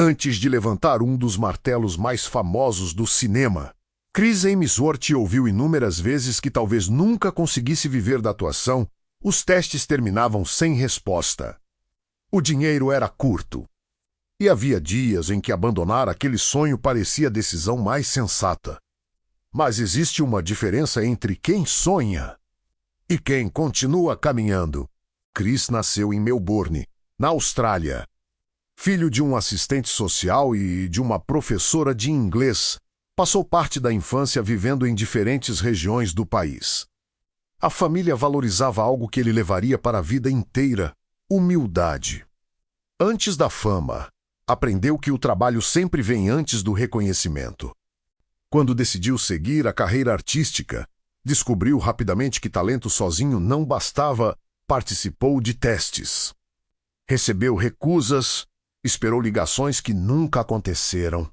Antes de levantar um dos martelos mais famosos do cinema, Chris Hemsworth ouviu inúmeras vezes que talvez nunca conseguisse viver da atuação. Os testes terminavam sem resposta. O dinheiro era curto. E havia dias em que abandonar aquele sonho parecia a decisão mais sensata. Mas existe uma diferença entre quem sonha e quem continua caminhando. Chris nasceu em Melbourne, na Austrália. Filho de um assistente social e de uma professora de inglês, passou parte da infância vivendo em diferentes regiões do país. A família valorizava algo que ele levaria para a vida inteira: humildade. Antes da fama, aprendeu que o trabalho sempre vem antes do reconhecimento. Quando decidiu seguir a carreira artística, descobriu rapidamente que talento sozinho não bastava. Participou de testes. Recebeu recusas, esperou ligações que nunca aconteceram.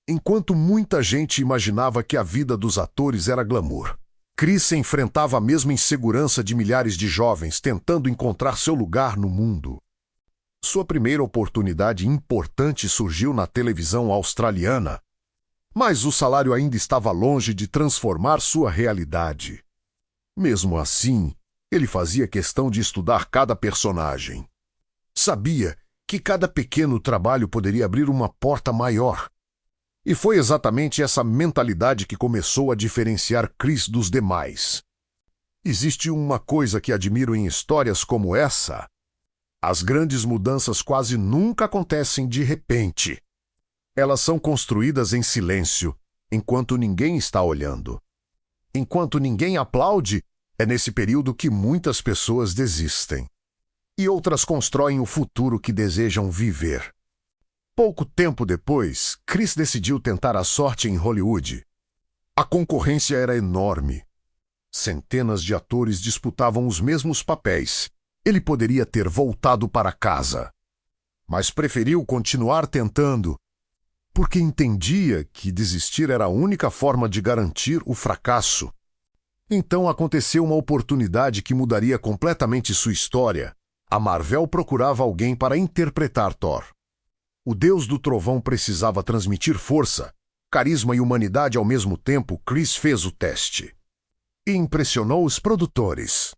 Enquanto muita gente imaginava que a vida dos atores era glamour, Chris enfrentava a mesma insegurança de milhares de jovens tentando encontrar seu lugar no mundo. Sua primeira oportunidade importante surgiu na televisão australiana, mas o salário ainda estava longe de transformar sua realidade. Mesmo assim, ele fazia questão de estudar cada personagem. Sabia que cada pequeno trabalho poderia abrir uma porta maior. E foi exatamente essa mentalidade que começou a diferenciar Chris dos demais. Existe uma coisa que admiro em histórias como essa: as grandes mudanças quase nunca acontecem de repente. Elas são construídas em silêncio, enquanto ninguém está olhando. Enquanto ninguém aplaude, é nesse período que muitas pessoas desistem. E outras constroem o futuro que desejam viver. Pouco tempo depois, Chris decidiu tentar a sorte em Hollywood. A concorrência era enorme. Centenas de atores disputavam os mesmos papéis. Ele poderia ter voltado para casa, mas preferiu continuar tentando, porque entendia que desistir era a única forma de garantir o fracasso. Então aconteceu uma oportunidade que mudaria completamente sua história. A Marvel procurava alguém para interpretar Thor. O deus do trovão precisava transmitir força, carisma e humanidade ao mesmo tempo. Chris fez o teste e impressionou os produtores.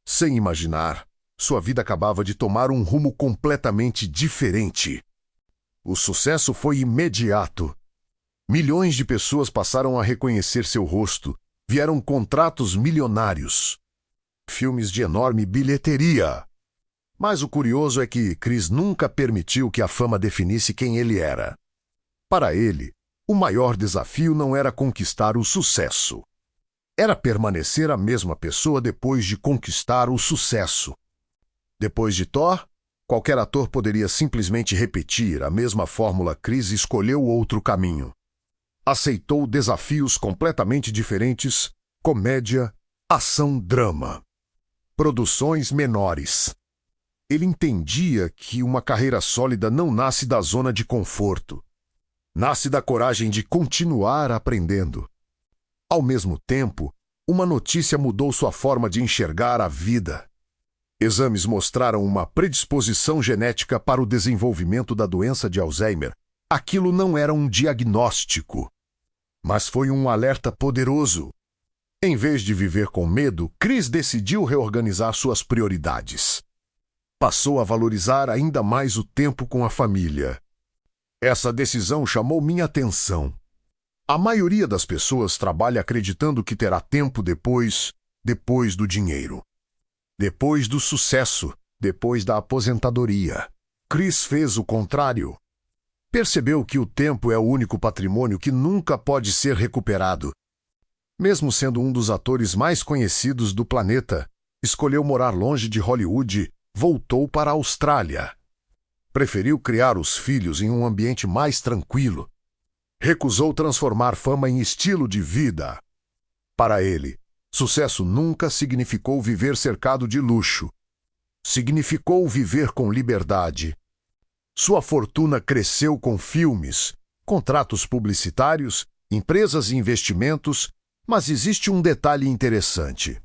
Sem imaginar, sua vida acabava de tomar um rumo completamente diferente. O sucesso foi imediato. Milhões de pessoas passaram a reconhecer seu rosto. Vieram contratos milionários. Filmes de enorme bilheteria. Mas o curioso é que Chris nunca permitiu que a fama definisse quem ele era. Para ele, o maior desafio não era conquistar o sucesso. Era permanecer a mesma pessoa depois de conquistar o sucesso. Depois de Thor, qualquer ator poderia simplesmente repetir a mesma fórmula. Chris escolheu outro caminho. Aceitou desafios completamente diferentes: comédia, ação, drama. Produções menores. Ele entendia que uma carreira sólida não nasce da zona de conforto. Nasce da coragem de continuar aprendendo. Ao mesmo tempo, uma notícia mudou sua forma de enxergar a vida. Exames mostraram uma predisposição genética para o desenvolvimento da doença de Alzheimer. Aquilo não era um diagnóstico, mas foi um alerta poderoso. Em vez de viver com medo, Chris decidiu reorganizar suas prioridades. Passou a valorizar ainda mais o tempo com a família. Essa decisão chamou minha atenção. A maioria das pessoas trabalha acreditando que terá tempo depois do dinheiro. Depois do sucesso, depois da aposentadoria. Chris fez o contrário. Percebeu que o tempo é o único patrimônio que nunca pode ser recuperado. Mesmo sendo um dos atores mais conhecidos do planeta, escolheu morar longe de Hollywood. Voltou para a Austrália. Preferiu criar os filhos em um ambiente mais tranquilo. Recusou transformar fama em estilo de vida. Para ele, sucesso nunca significou viver cercado de luxo. Significou viver com liberdade. Sua fortuna cresceu com filmes, contratos publicitários, empresas e investimentos, mas existe um detalhe interessante.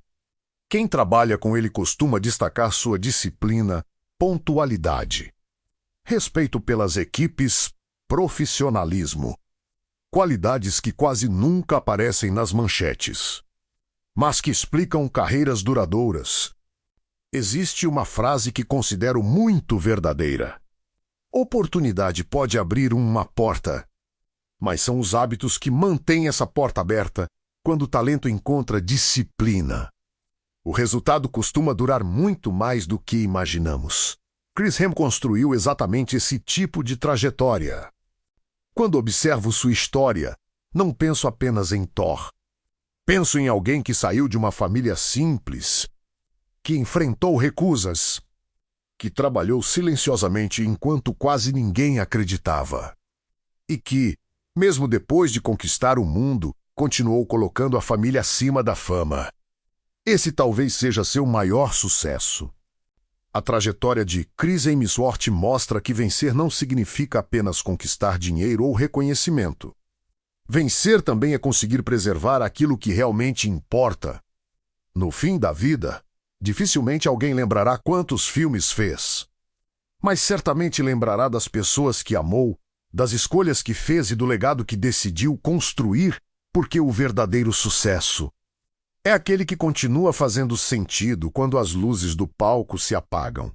Quem trabalha com ele costuma destacar sua disciplina, pontualidade, respeito pelas equipes, profissionalismo. Qualidades que quase nunca aparecem nas manchetes, mas que explicam carreiras duradouras. Existe uma frase que considero muito verdadeira: oportunidade pode abrir uma porta, mas são os hábitos que mantêm essa porta aberta quando o talento encontra disciplina. O resultado costuma durar muito mais do que imaginamos. Chris Ham construiu exatamente esse tipo de trajetória. Quando observo sua história, não penso apenas em Thor. Penso em alguém que saiu de uma família simples, que enfrentou recusas, que trabalhou silenciosamente enquanto quase ninguém acreditava, e que, mesmo depois de conquistar o mundo, continuou colocando a família acima da fama. Esse talvez seja seu maior sucesso. A trajetória de Chris Hemsworth mostra que vencer não significa apenas conquistar dinheiro ou reconhecimento. Vencer também é conseguir preservar aquilo que realmente importa. No fim da vida, dificilmente alguém lembrará quantos filmes fez, mas certamente lembrará das pessoas que amou, das escolhas que fez e do legado que decidiu construir, porque o verdadeiro sucesso é aquele que continua fazendo sentido quando as luzes do palco se apagam.